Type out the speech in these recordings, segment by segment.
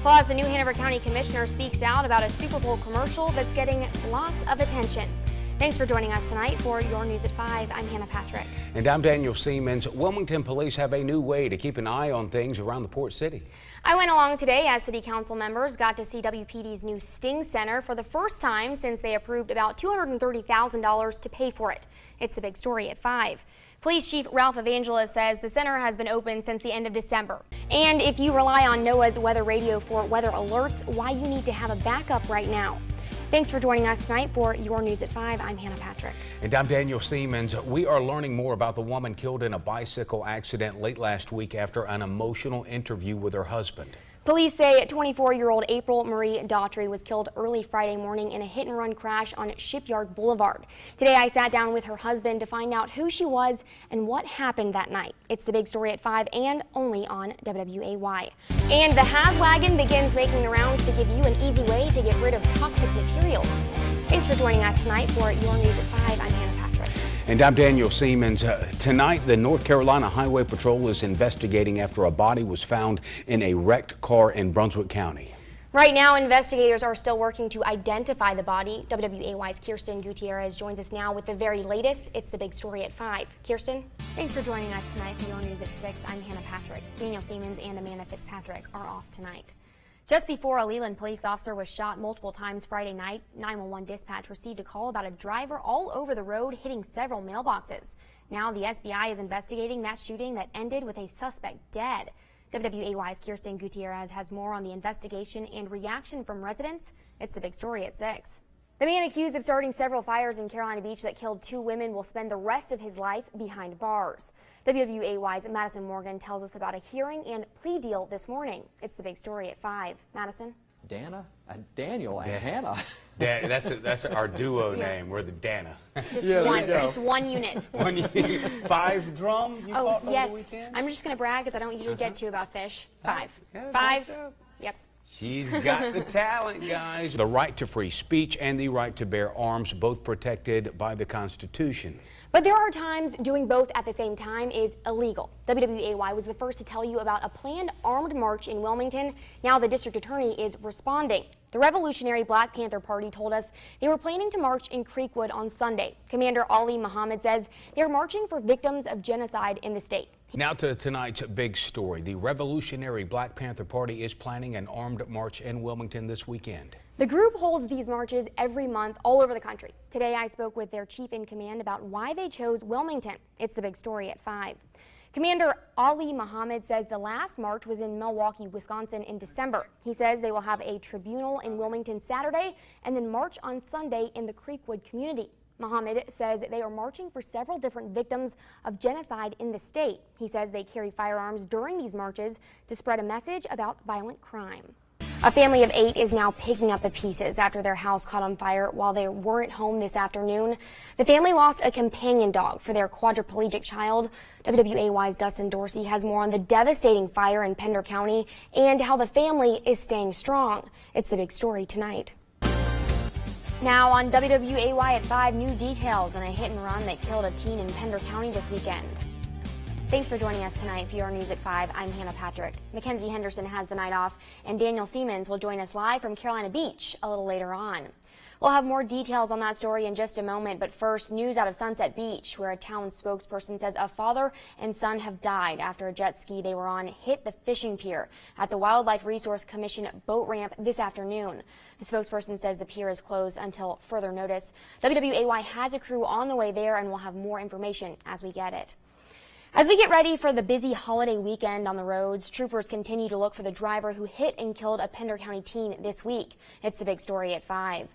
Plus, a new Hanover County Commissioner speaks out about a Super Bowl commercial that's getting lots of attention. Thanks for joining us tonight for Your News at 5. I'm Hannah Patrick. And I'm Daniel Siemens. Wilmington police have a new way to keep an eye on things around the port city. I went along today as city council members got to see WPD's new Sting Center for the first time since they approved about $230,000 to pay for it. It's the big story at 5. Police Chief Ralph Evangelist says the center has been open since the end of December. And if you rely on NOAA's weather radio for weather alerts, why you need to have a backup right now. Thanks for joining us tonight for Your News at 5. I'm Hannah Patrick. And I'm Daniel Siemens. We are learning more about the woman killed in a bicycle accident late last week after an emotional interview with her husband. Police say 24-year-old April Marie Daughtry was killed early Friday morning in a hit-and-run crash on Shipyard Boulevard. Today I sat down with her husband to find out who she was and what happened that night. It's the big story at 5 and only on WWAY. And the Hazwagon begins making the rounds to give you an easy way to get rid of toxic materials. Thanks for joining us tonight for Your News at 5. I'm Hannah Patrick. And I'm Daniel Siemens. Tonight, the North Carolina Highway Patrol is investigating after a body was found in a wrecked car in Brunswick County. Right now, investigators are still working to identify the body. WWAY's Kirsten Gutierrez joins us now with the very latest. It's the big story at 5. Kirsten, thanks for joining us tonight for Your News at 6. I'm Hannah Patrick. Daniel Siemens and Amanda Fitzpatrick are off tonight. Just before a Leland police officer was shot multiple times Friday night, 911 dispatch received a call about a driver all over the road hitting several mailboxes. Now the SBI is investigating that shooting that ended with a suspect dead. WWAY's Kirsten Gutierrez has more on the investigation and reaction from residents. It's the big story at 6. The man accused of starting several fires in Carolina Beach that killed 2 women will spend the rest of his life behind bars. WWAY's Madison Morgan tells us about a hearing and plea deal this morning. It's the big story at 5. Madison? Daniel and Hannah. That's our duo name. We're the Dana. Just one unit. 5 drum you fought yes. over the weekend? I'm just going to brag because I don't usually get to about fish. 5. Yeah, 5. Nice. Yep. She's got the talent, guys. The right to free speech and the right to bear arms, both protected by the Constitution. But there are times doing both at the same time is illegal. WWAY was the first to tell you about a planned armed march in Wilmington. Now the district attorney is responding. The Revolutionary Black Panther Party told us they were planning to march in Creekwood on Sunday. Commander Ali Muhammad says they're marching for victims of genocide in the state. Now to tonight's big story. The Revolutionary Black Panther Party is planning an armed march in Wilmington this weekend. The group holds these marches every month all over the country. Today I spoke with their chief in command about why they chose Wilmington. It's the big story at 5. Commander Ali Muhammad says the last march was in Milwaukee, Wisconsin in December. He says they will have a tribunal in Wilmington Saturday and then march on Sunday in the Creekwood community. Muhammad says they are marching for several different victims of genocide in the state. He says they carry firearms during these marches to spread a message about violent crime. A family of 8 is now picking up the pieces after their house caught on fire while they weren't home this afternoon. The family lost a companion dog for their quadriplegic child. WWAY's Dustin Dorsey has more on the devastating fire in Pender County and how the family is staying strong. It's the big story tonight. Now on WWAY at 5, new details on a hit and run that killed a teen in Pender County this weekend. Thanks for joining us tonight for Your News at 5. I'm Hannah Patrick. Mackenzie Henderson has the night off, and Daniel Siemens will join us live from Carolina Beach a little later on. We'll have more details on that story in just a moment, but first, news out of Sunset Beach, where a town spokesperson says a father and son have died after a jet ski they were on hit the fishing pier at the Wildlife Resource Commission boat ramp this afternoon. The spokesperson says the pier is closed until further notice. WWAY has a crew on the way there, and we'll have more information as we get it. As we get ready for the busy holiday weekend on the roads, troopers continue to look for the driver who hit and killed a Pender County teen this week. It's the big story at 5.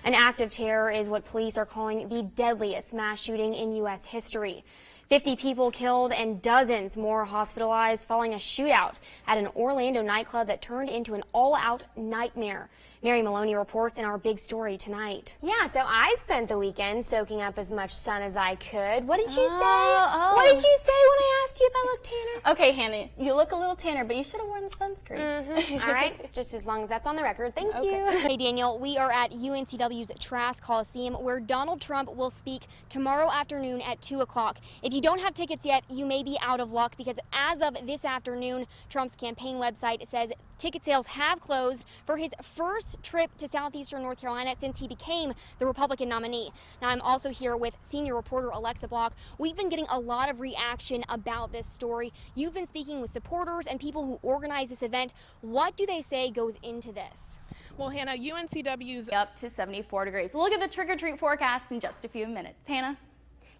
An act of terror is what police are calling the deadliest mass shooting in U.S. history. 50 people killed and dozens more hospitalized following a shootout at an Orlando nightclub that turned into an all-out nightmare. Mary Maloney reports in our big story tonight. Yeah, so I spent the weekend soaking up as much sun as I could. What did you say? What did you say when I asked you if I looked tanner? Okay, Hannah, you look a little tanner, but you should have worn the sunscreen. All right, just as long as that's on the record. Thank you. Hey, Daniel, we are at UNCW's Trask Coliseum, where Donald Trump will speak tomorrow afternoon at 2 o'clock. If you don't have tickets yet, you may be out of luck because as of this afternoon, Trump's campaign website says ticket sales have closed for his first trip to southeastern North Carolina since he became the Republican nominee. Now, I'm also here with senior reporter Alexa Block. We've been getting a lot of reaction about this story. You've been speaking with supporters and people who organize this event. What do they say goes into this? Well, Hannah, UNCW's Up to 74 degrees. We'll look at the trick-or-treat forecast in just a few minutes. Hannah?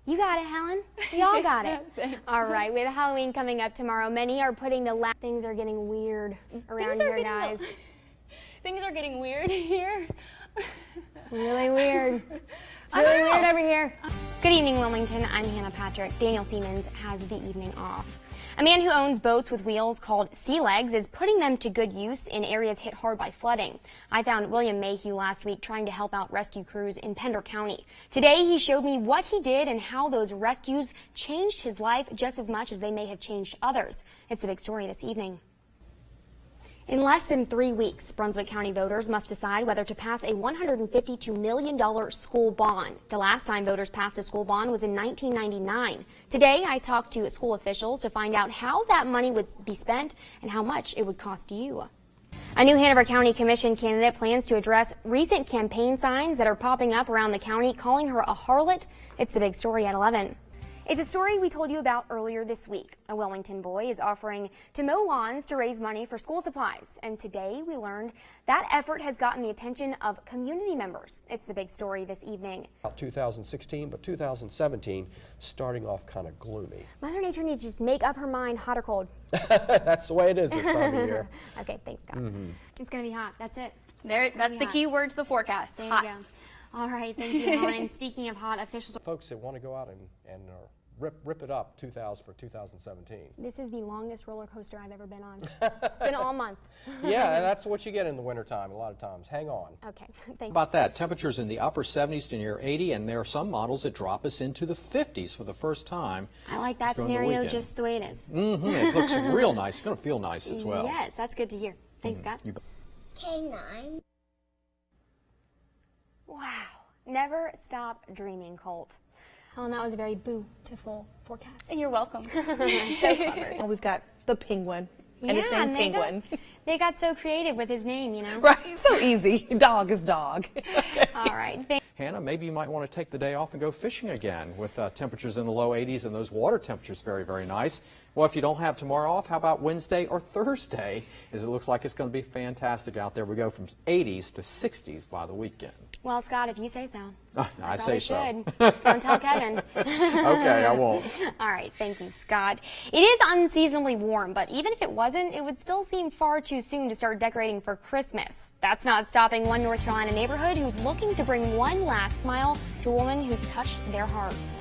You got it, Helen. We all got it. Thanks. All right, with Halloween coming up tomorrow, many are putting the last. Things are getting weird around here, guys. Things are getting weird here. Really weird. It's really weird over here. Good evening, Wilmington. I'm Hannah Patrick. Daniel Siemens has the evening off. A man who owns boats with wheels called Sea Legs is putting them to good use in areas hit hard by flooding. I found William Mayhew last week trying to help out rescue crews in Pender County. Today, he showed me what he did and how those rescues changed his life just as much as they may have changed others. It's the big story this evening. In less than 3 weeks, Brunswick County voters must decide whether to pass a $152 million school bond. The last time voters passed a school bond was in 1999. Today, I talked to school officials to find out how that money would be spent and how much it would cost you. A new Hanover County Commission candidate plans to address recent campaign signs that are popping up around the county calling her a harlot. It's the big story at 11. It's a story we told you about earlier this week. A Wilmington boy is offering to mow lawns to raise money for school supplies. And today we learned that effort has gotten the attention of community members. It's the big story this evening. 2016, but 2017 starting off kind of gloomy. Mother Nature needs to just make up her mind, hot or cold. That's the way it is this time of year. Okay, thanks, God. It's going to be hot. That's it. That's the key word to the forecast. There Hot. you go. All right, thank you, Helen. Speaking of hot, officials. Folks that want to go out and rip it up for 2017. This is the longest roller coaster I've ever been on. It's been all month. Yeah, and that's what you get in the wintertime a lot of times. Hang on. Okay, thank you. About that, temperatures in the upper 70s to near 80, and there are some models that drop us into the 50s for the first time. I like that during the scenario weekend. just the way it is. It looks real nice. It's going to feel nice as well. Yes, that's good to hear. Thanks, Scott. You bet. K9. Wow. Never stop dreaming, Colt. Oh, and that was a very beautiful forecast. You're welcome. So clever. Oh, we've got the penguin, and his name Penguin. They got so creative with his name, you know. Right, so easy. Dog is dog. All right. Hannah, maybe you might want to take the day off and go fishing again with temperatures in the low 80s and those water temperatures very, very nice. Well, if you don't have tomorrow off, how about Wednesday or Thursday? As it looks like it's going to be fantastic out there. We go from 80s to 60s by the weekend. Well, Scott, if you say so. I say so. Should. Don't tell Kevin. Okay, I won't. All right, thank you, Scott. It is unseasonably warm, but even if it wasn't, it would still seem far too soon to start decorating for Christmas. That's not stopping one North Carolina neighborhood who's looking to bring one last smile to a woman who's touched their hearts.